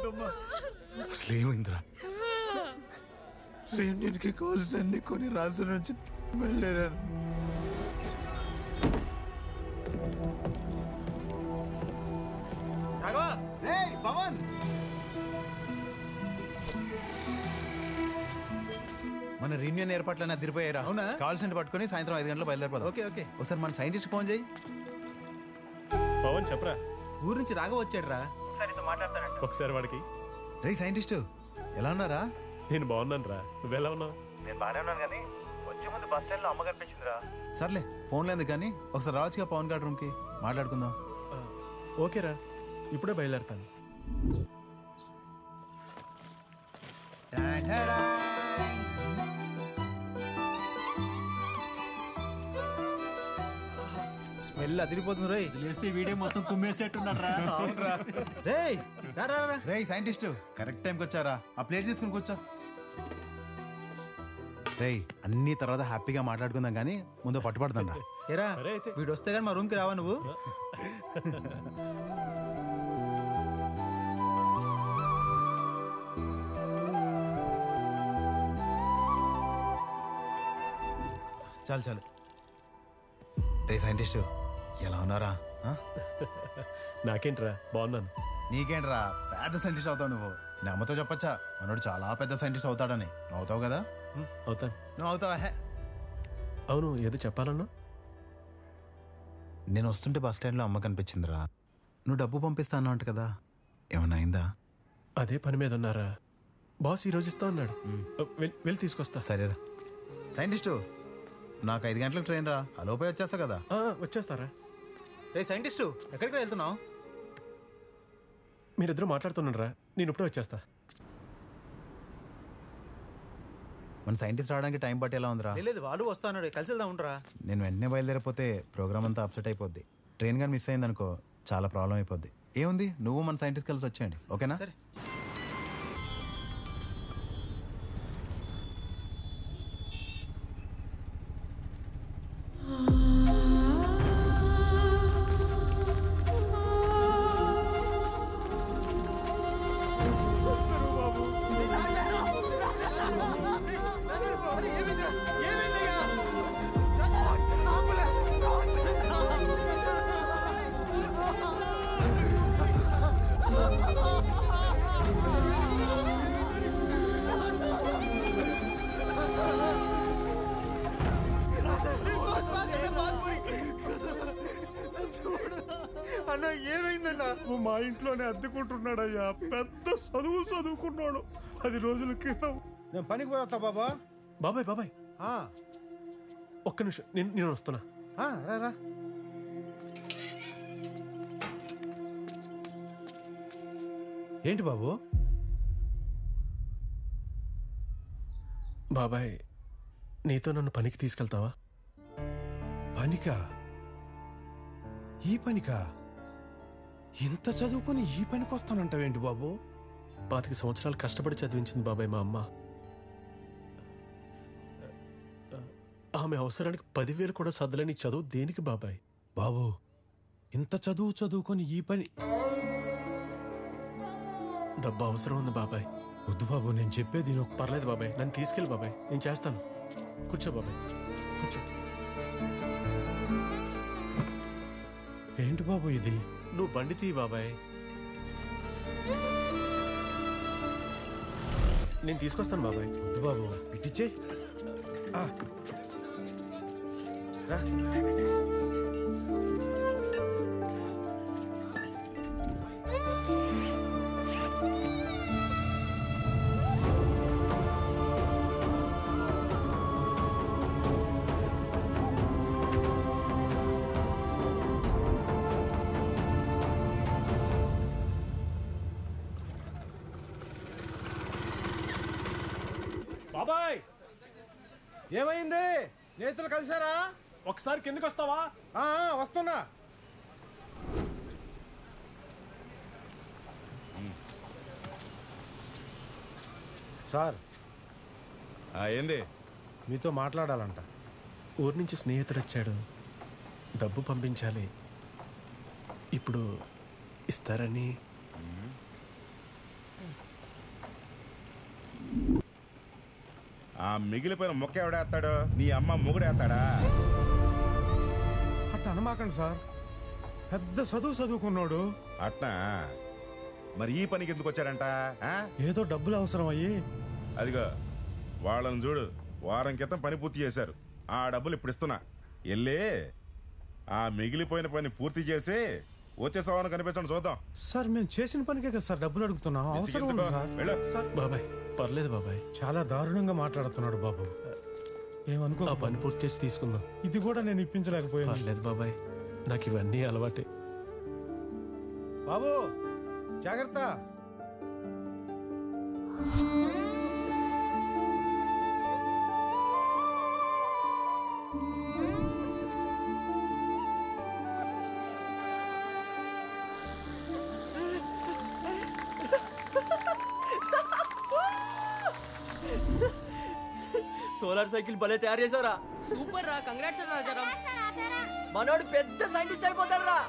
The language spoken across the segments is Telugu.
వద్దమ్మా. అసలు ఏమైందిరా? రీయూనియన్కి కావాల్సిన కొన్ని రాజు నుంచి వెళ్ళాను. పవన్, మన రీయూనియన్ ఏర్పాట్లన్నీ అదిరిపోయారా? అవునా? కావాల్సిన పట్టుకుని సాయంత్రం 5 గంటలకు బయలుదేరిపోదాం. Okay okay. ఒకసారి మన సైంటిస్ట్ ఫోన్ చేయి. పవన్ చెప్పరా, ఊరు నుంచి రాఘవ వచ్చాడు రా, ఒకసారి వాడికి. రే సైంటిస్టు, ఎలా ఉన్నారా? నేను బాగున్నాను రా, నువ్వెలా ఉన్నావు? నేను బాగానే ఉన్నాను, కానీ వచ్చే ముందు బస్ స్టాండ్ లో అమ్మ కనిపించిందిరా. సర్లే, ఫోన్ లేదు కానీ ఒకసారి రావచ్చుగా పవన్ గారి రూమ్కి, మాట్లాడుకుందాం. ఓకేరా, ఇప్పుడే బయలుదేరుతాను. స్మెల్ అదిరిపోతుంది రోయ్. లేస్తే వీడియో మొత్తం కుమ్మేసేట్టున్నాడు రా. రే సైంటిస్టు, కరెక్ట్ టైంకి వచ్చారా? ఆ ప్లేట్ తీసుకుని కూర్చో. రే, అన్ని తర్వాత హ్యాపీగా మాట్లాడుకుందాం కానీ ముందు పట్టుపడతాం రా. ఏరా, వీడు వస్తే కానీ మా రూమ్కి రావా నువ్వు? చాలు చాలు. రే సైంటిస్టు, ఎలా ఉన్నారా? నాకేంట్రా, బాగున్నాను. నీకేంట్రా, పెద్ద సైంటిస్ట్ అవుతావు నువ్వు. నీ అమ్మతో చెప్పచ్చా, మనోడు చాలా పెద్ద సైంటిస్ట్ అవుతాడని. నువ్వు అవుతావు కదా? అవుతాను. నువ్వు అవుతావా? అవును, ఏదో చెప్పాలన్నా? నేను వస్తుంటే బస్ స్టాండ్లో అమ్మ కనిపించిందిరా. నువ్వు డబ్బు పంపిస్తా అన్నావు కదా, ఏమన్నా అయిందా? అదే పని మీద ఉన్నారా, బాస్ ఈరోజు ఇస్తా అన్నాడు. వెళ్ళి తీసుకొస్తా. సరేరా. సైంటిస్టు, నాకు 5 గంటలకు ట్రైన్ రా, అలోపే వచ్చేస్తా కదా. వచ్చేస్తారా? రే సైంటిస్టు, ఎక్కడికి వెళ్తున్నావు? మీరిద్దరూ మాట్లాడుతున్నారా, నేను ఇప్పుడే వచ్చేస్తా. మన సైంటిస్ట్ రావడానికి టైం పట్టేలా ఉందిరా. లేదు, వాళ్ళు వస్తా అన్నాడు, కలిసి వెళ్దాం ఉండరా. నేను వెంటనే బయలుదేరిపోతే ప్రోగ్రామ్ అంతా అప్సెట్ అయిపోద్ది. ట్రైన్ కానీ మిస్ అయిందనుకో చాలా ప్రాబ్లం అయిపోద్ది. ఏముంది, నువ్వు మన సైంటిస్ట్ కలిసి వచ్చేయండి, ఓకేనా? సరే. అన్న ఏమైందన్నా? మా ఇంట్లోనే అద్దెకుంటున్నాడయ్యా, పెద్ద చదువు చదువుకున్నాడు. 10 రోజుల క్రితం నేను పనికి పోతా బాబా. బాబాయ్ బాబాయ్, ఒక్క నిమిషం, నేను వస్తున్నా. రా. ఏంటి బాబు? బాబాయ్, నీతో నన్ను పనికి తీసుకెళ్తావా? పనికా? ఈ పనికా? ఇంత చదువుకుని ఈ పనికి వస్తానంటావేంటి బాబు? 25 సంవత్సరాలు కష్టపడి చదివించింది బాబాయ్ మా అమ్మ. ఆమె అవసరానికి 10,000 కూడా సర్దలేని చదువు దేనికి బాబాయ్? బాబు, ఇంత చదువుకొని ఈ పని? డబ్బు అవసరం ఉంది బాబాయ్. వద్దు బాబు, నేను చెప్పేది పర్లేదు బాబాయ్, నన్ను తీసుకెళ్ళి బాబాయ్, నేను చేస్తాను. కూర్చో బాబాయ్, కూర్చో. ఏంటి బాబు ఇది? నువ్వు బండి తీ బాబాయ్, నేను తీసుకొస్తాను బాబాయ్. వద్దు బాబు, ఇటిచ్చే. బాబాయ్, ఏమైంది? స్నేహితులు కలిసారా? ఒకసారి కిందకి వస్తావా? వస్తున్నా. సార్, ఏంది? మీతో మాట్లాడాలంట. ఊరి నుంచి స్నేహితుడు వచ్చాడు, డబ్బు పంపించాలి. ఇప్పుడు ఇస్తారని. మిగిలిపోయిన మొక్క ఎవడేస్తాడు? నీ అమ్మ మొగుడేస్తాడా? అట్ట అనమాకండి సార్, పెద్ద చదువుకున్నాడు. అట్నా? మరి ఈ పనికి ఎందుకు వచ్చాడంట? ఏదో డబ్బులు అవసరం అయ్యి. అదిగో వాళ్ళని చూడు, వారం క్రితం పని పూర్తి చేశారు. ఆ డబ్బులు ఇప్పుడు ఇస్తున్నా. వెళ్ళి ఆ మిగిలిపోయిన పని పూర్తి చేసి వచ్చేసావని కనిపించండి, చూద్దాం. సార్ మేము చేసిన పనికే కదా సార్ డబ్బులు అడుగుతున్నాం. అవసరం ఉంది సార్. వెళ్ళు. సార్ బాబాయ్ పర్లేదు బాబాయ్, చాలా దారుణంగా మాట్లాడుతున్నాడు బాబు. ఏమనుకో, ఆ పని పూర్తి చేసి తీసుకుందాం. ఇది కూడా నేను ఇప్పించలేకపోయాను. పర్లేదు బాబాయ్, నాకు ఇవన్నీ అలవాటే. బాబు జాగ్రత్త. సోలార్ సైకిల్ భలే తయారు చేసావురా. సూపర్ రా, కంగ్రాట్స్ రాజారాం. మనోడు పెద్ద సైంటిస్ట్ అయిపోతాడు రా.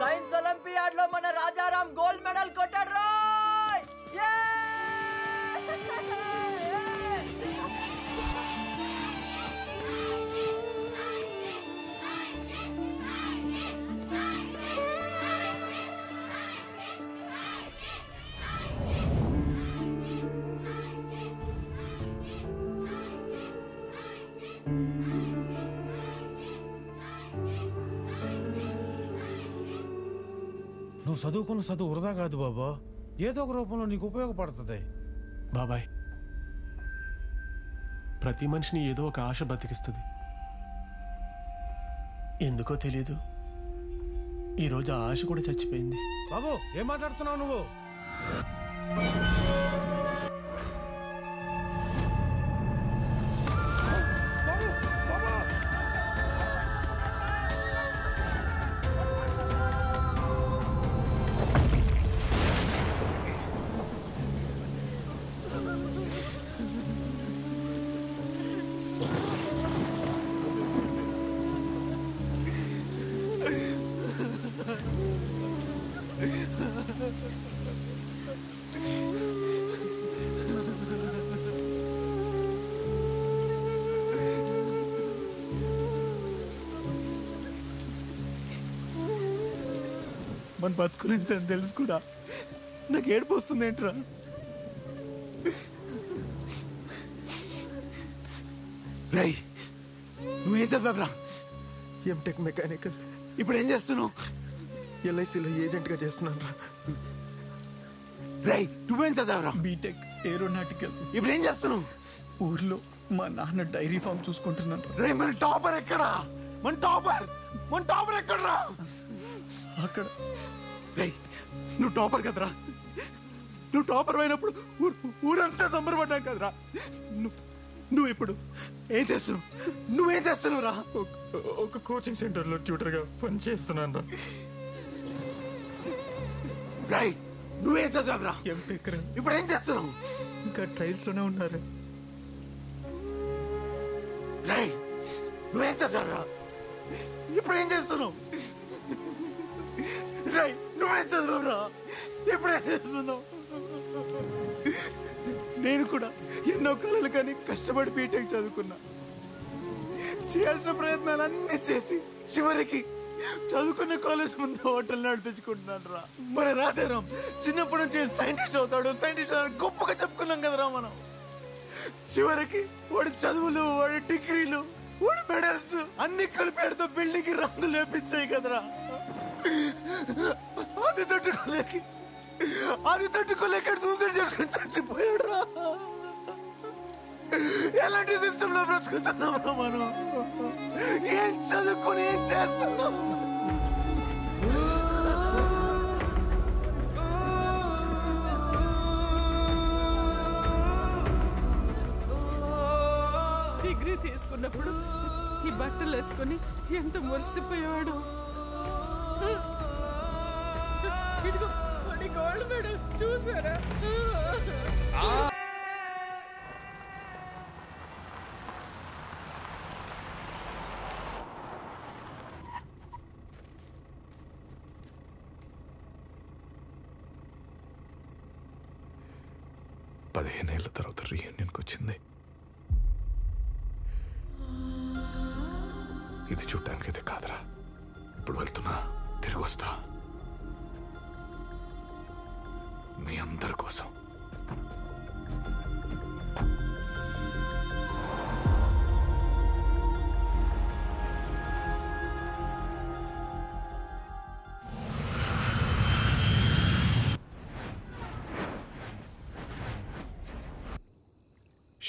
సైన్స్ ఒలింపియాడ్ లో మన రాజారాం గోల్డ్ మెడల్ కొట్టాడు రా. నువ్వు చదువుకున్న చదువు వృధా కాదు బాబా, ఏదో ఒక రూపంలో నీకు ఉపయోగపడుతుంది. బాబాయ్, ప్రతి మనిషిని ఏదో ఒక ఆశ బతికిస్తుంది. ఎందుకో తెలియదు, ఈరోజు ఆ ఆశ కూడా చచ్చిపోయింది. బాబు ఏం మాట్లాడుతున్నావు నువ్వు? మన బతుకునేంతని తెలుసు కూడా నాకు ఏడుపు వస్తుంది ఏంట్రా? రై నువ్వేం చదివావురా? MTech mechanical. ఇప్పుడు ఏం చేస్తున్నావు? ఎల్ఐసిలో ఏజెంట్గా చేస్తున్నాను రా. రై నువ్వేం చదివావురా? BTech aeronautical. ఇప్పుడు ఏం చేస్తున్నావు? ఊర్లో మా నాన్న డైరీ ఫామ్ చూసుకుంటున్నాను రా. రై మన టాపర్ ఎక్కడా? మన టాపర్ ఎక్కడరా? అక్కడ. రై నువ్వు టాపర్ కదరా? నువ్వు టాపర్ అయినప్పుడు ఊరంతా సంబరపడ్డాం కదరా? నువ్వు ఇప్పుడు ఏం చేస్తున్నావు? నువ్వేం చేస్తున్నావు రా? ఒక కోచింగ్ సెంటర్లో ట్యూటర్గా పనిచేస్తున్నాను రా. రై నువ్వేం చదివావురా? ఎంటెక్ రా. ఇప్పుడు ఏం చేస్తున్నావు? ఇంకా ట్రయల్స్ లోనే ఉన్నారు. రై నువ్వేం చదివావురా? ఇప్పుడు ఏం చేస్తున్నావు? రై నువ్వేం చదివావురా? ఇప్పుడు ఏం చేస్తున్నావు? నేను కూడా ఎన్నో కళలు కానీ కష్టపడి బీటెక్ చదువుకున్నా. చేయాల్సిన ప్రయత్నాలన్నీ చేసి చివరికి చదువుకున్న కాలేజ్ ముందు హోటల్ నడిపించుకుంటున్నాను రా. మన రాజారాం చిన్నప్పటి నుంచి సైంటిస్ట్ అవుతాడు గొప్పగా చెప్పుకున్నాం కదరా మనం. చివరికి వాడి చదువులు, వాడి డిగ్రీలు, వాడి మెడల్స్ అన్ని కలిపేడుతో బిల్డింగ్ కి రంగులు వేపించాయి కదరా. అది తట్టుకోలేక సూసైడ్ చేసుకుని చచ్చిపోయాడు రా. ఎలాంటి సిస్టమ్ లో బ్రతుకుతున్నాం రా మనం? ఏం చదువుకుని ఏం చేస్తున్నాం? డిగ్రీ తీసుకున్నప్పుడు ఈ బట్టలు వేసుకుని ఎంత మురిసిపోయాడు. ఇదిగో వాడి గోల్డ్ మెడల్ చూసారా? 15 ఏళ్ళ తర్వాత రీయూనియన్కి వచ్చింది. ఇది చూడ్డానికి అయితే కాదురా. ఇప్పుడు వెళ్తున్నా, తిరిగి వస్తా మీ అందరి కోసం.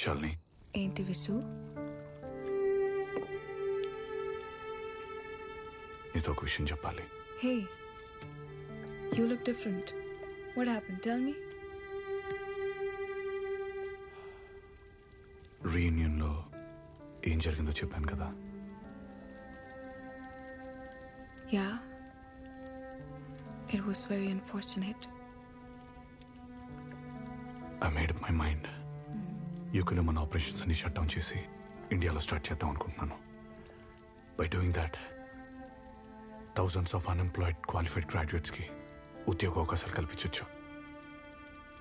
శాలిని, ఏంటి విసు? నీతో ఒక విషయం చెప్పాలి. Hey, you look different. What happened? Tell me. రీయూనియన్లో ఏం జరిగిందో చెప్పాను కదా. Yeah, it was very unfortunate. I made up my mind. యూకేలో మన ఆపరేషన్స్ అన్ని షట్ డౌన్ చేసి ఇండియాలో స్టార్ట్ చేద్దాం అనుకుంటున్నాను. By doing that thousands of unemployed qualified గ్రాడ్యుయేట్స్కి ఉద్యోగ అవకాశాలు కల్పించవచ్చు.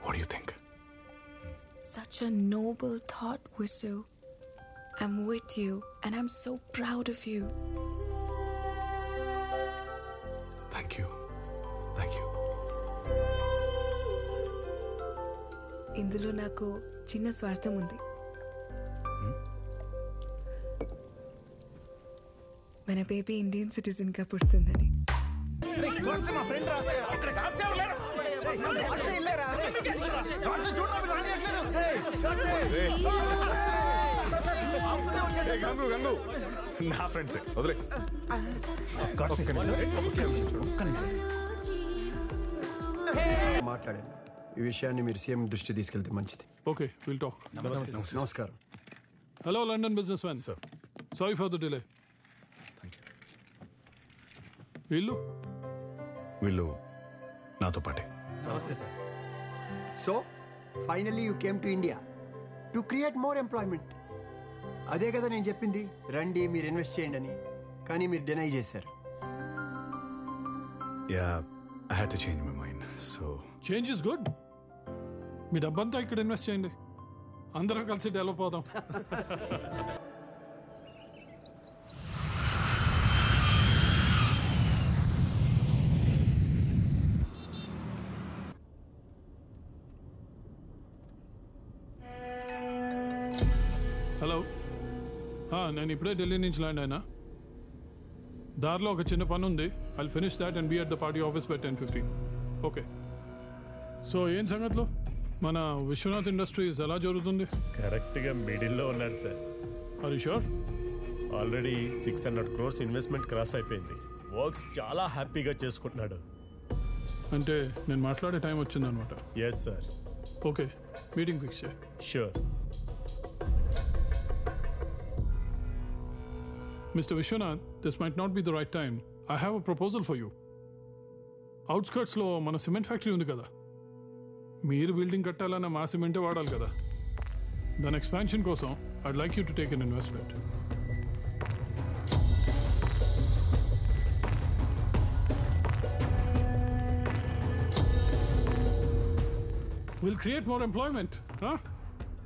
What you think? Such a noble thought, Visu. I'm with you and I'm so proud of you. Thank you, thank you. ఇందులో నాకు చిన్న స్వార్థం ఉంది. మన బేబీ ఇండియన్ సిటిజన్ గా పుడుతుందని. నా ఫ్రెండ్స్ వదిలే. మాట్లాడండి. ఈ విషయాన్ని మీరు సీఎం దృష్టి తీసుకెళ్తే మంచిది. Okay, will talk. నమస్కారం. Hello London business man. Sir, sorry for the delay. వీళ్ళు నాతో పాటే. So finally you came to India to create more employment. అదే కదా నేను చెప్పింది, రండి మీరు ఇన్వెస్ట్ చేయండి అని. కానీ మీరు డినై చేశారు. Yeah, I had to change my mind. So change is good. మీ డబ్బంతా ఇక్కడ ఇన్వెస్ట్ చేయండి, అందరం కలిసి డెవలప్ అవుదాం. హలో, నేను ఇప్పుడే ఢిల్లీ నుంచి ల్యాండ్ అయినా. దారిలో ఒక చిన్న పని ఉంది. I finish that and be at the party office by 10:15. Okay. So ఏం సంగతిలో మన విశ్వనాథ్ ఇండస్ట్రీస్ ఎలా జరుగుతుంది? కరెక్ట్గా మిడిల్లో ఉన్నారు sir. Are you sure? Already 600 crores investment cross అయిపోయింది. వర్క్స్ చాలా హ్యాపీగా చేసుకుంటున్నాడు. అంటే నేను మాట్లాడే టైం వచ్చిందనమాట. Yes sir. Okay, meeting fix చేయి. Sure. Mr. Vishwanath, this might not be the right time. I have a proposal for you. అవుట్స్కర్ట్స్లో మన సిమెంట్ ఫ్యాక్టరీ ఉంది కదా, మీరు బిల్డింగ్ కట్టాలన్న మా సిమెంటే వాడాలి కదా. దాని ఎక్స్పాన్షన్ కోసం I'd like you to take an investment. Will create more employment.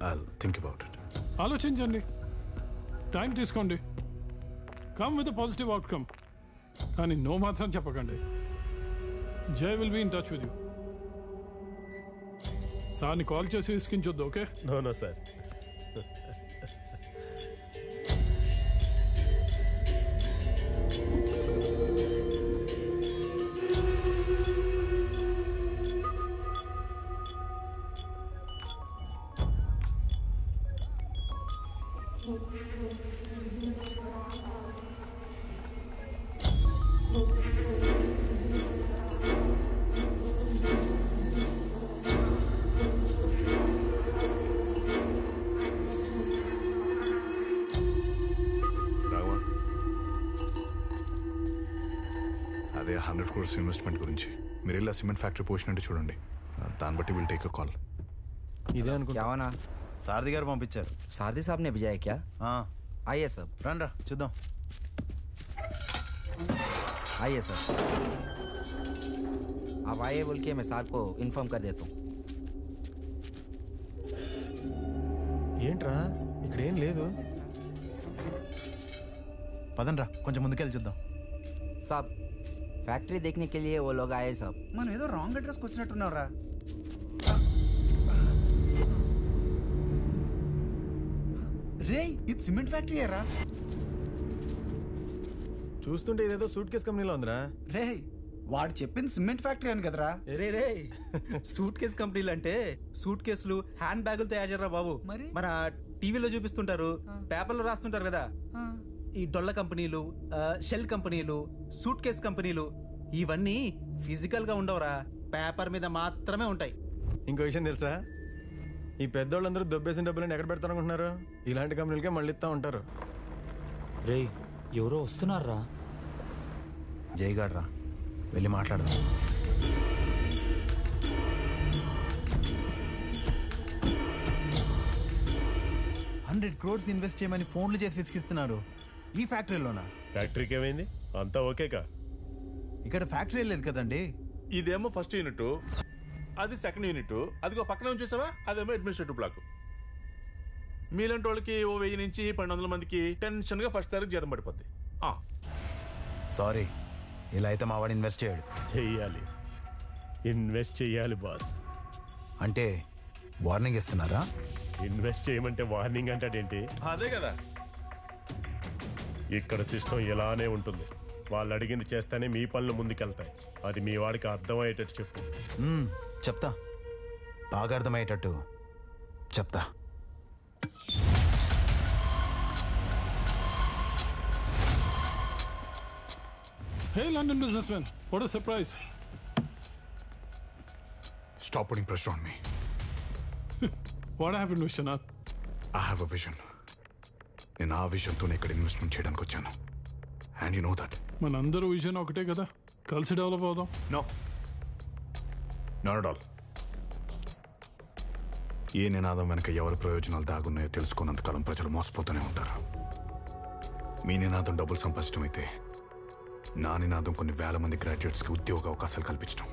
I'll think about it. ఆలోచించండి, టైం తీసుకోండి. Come with positive outcome. కానీ నో మాత్రం చెప్పకండి. Jai will be in touch with you. సార్ని కాల్ చేసి విసికించొద్దు. ఓకే? No sir. అదే 100 crores ఇన్వెస్ట్మెంట్ గురించి మీరు ఇలా సిమెంట్ ఫ్యాక్టరీ పోషినట్టు చూడండి. దాన్ని బట్టి విల్ టేక్ అ కాల్. ఇదే అనుకుంటా. సారథి గారు పంపించారు. सारथी साहब ने भेजा है क्या? आइए सब. రండి చూద్దాం. आइए सर. आप आइए बोल के मैं साहब को इन्फॉर्म कर देता हूँ. ఏంట్రా ఇక్కడ ఏం లేదు. పదండ్రా కొంచెం ముందుకెళ్ళి చూద్దాం. साहब फैक्ट्री देखने के लिए वो लोग आए साहब. మనం ఏదో రాంగ్ అడ్రస్కి వచ్చినట్టున్నావురా. రే ఇది సిమెంట్ ఫ్యాక్టరీ రా. చూస్తుంటే ఇదేదో సూట్ కేస్ కంపెనీలో ఉందిరా. రే వాడు చెప్పింది సిమెంట్ ఫ్యాక్టరీ అని కదరా. రే రే సూట్ కేస్ కంపెనీలు అంటే సూట్ కేసులు హ్యాండ్ బ్యాగులు తయారు చేయరా బాబు. మరి మన టీవీలో చూపిస్తుంటారు, పేపర్లో రాస్తుంటారు కదా. ఈ డొల్ల కంపెనీలు, షెల్ కంపెనీలు, సూట్ కేస్ కంపెనీలు ఇవన్నీ ఫిజికల్ గా ఉండవురా, పేపర్ మీద మాత్రమే ఉంటాయి. ఇంకో విషయం తెలుసా, ఈ పెద్దోళ్ళందరూ దొబ్బేసిన డబ్బులను ఎక్కడ పెడతారనుకుంటున్నారు? ఇలాంటి కంపెనీలకే మళ్ళీ ఇస్తా ఉంటారు. రే ఎవరో వస్తున్నారా? జైగాడ్ రా, వెళ్ళి మాట్లాడదాం. $100 crores ఇన్వెస్ట్ చేయమని ఫోన్లు చేసి విసిగిస్తున్నారు. ఈ ఫ్యాక్టరీలోనా? ఫ్యాక్టరీకి ఏమైంది? అంతా ఓకేకా? ఇక్కడ ఫ్యాక్టరీ లేదు కదండి. ఇదేమో ఫస్ట్ యూనిట్, అది సెకండ్ యూనిట్, అదిగో పక్కన చూసావా అదేమో అడ్మినిస్ట్రేటివ్ బ్లాక్. మీలాంటి వాళ్ళకి ఓ 1000 నుంచి 1200 మందికి టెన్షన్ గా ఫస్ట్ తారీఖు జీతం పడిపోద్ది. సారీ, ఇలా అయితే మా వాడు ఇన్వెస్ట్ చేయడు. చెయ్యాలి, ఇన్వెస్ట్ చెయ్యాలి బాస్. అంటే వార్నింగ్ ఇస్తున్నారా? ఇన్వెస్ట్ చేయమంటే వార్నింగ్ అంటాడేంటి? అదే కదా, ఇక్కడ సిస్టమ్ ఇలానే ఉంటుంది. వాళ్ళు అడిగింది చేస్తేనే మీ పనులు ముందుకెళ్తాయి. అది మీ వాడికి అర్థమయ్యేటట్టు చెప్పు. చెప్తా, బాగా అర్థమయ్యేటట్టు చెప్తా. Hey, London businessman. What a surprise. Stop putting pressure on me. What happened, Vishwanath? I have a vision. నేను ఆ విజన్తోనే ఇక్కడ ఇన్వెస్ట్మెంట్ చేయడానికి వచ్చాను. And you know that. మనందరూ విజన్ ఒకటే కదా, కలిసి డెవలప్ అవుదాం. No, not at all. ఏ నినాదం వెనక ఎవరి ప్రయోజనాలు దాగున్నాయో తెలుసుకున్నంతకాలం ప్రజలు మోసపోతూనే ఉంటారు. మీ నినాదం డబ్బులు సంపాదించడం అయితే, నా నినాదం కొన్ని వేల మంది గ్రాడ్యుయేట్స్కి ఉద్యోగ అవకాశాలు కల్పించడం.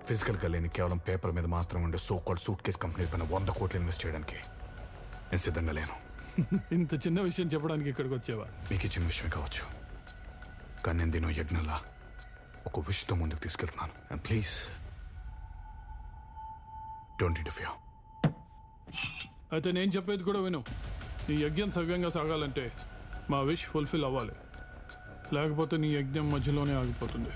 ఫిజికల్గా లేని కేవలం పేపర్ మీద మాత్రం ఉండే so called suit case company పైన 100 కోట్లు ఇన్వెస్ట్ చేయడానికి నేను సిద్ధంగా లేను. ఇంత చిన్న విషయం చెప్పడానికి ఇక్కడికి వచ్చేవా? మీకు ఈ చిన్న విషయమే కావచ్చు, కానీ నేను దీని యజ్ఞంలా ఒక విషయంతో ముందుకు తీసుకెళ్తున్నాను. And please don't interfere. అయితే నేను చెప్పేది కూడా విను. నీ యజ్ఞం సవ్యంగా సాగాలంటే మా విష్ ఫుల్ఫిల్ అవ్వాలి, లేకపోతే నీ యజ్ఞం మధ్యలోనే ఆగిపోతుంది.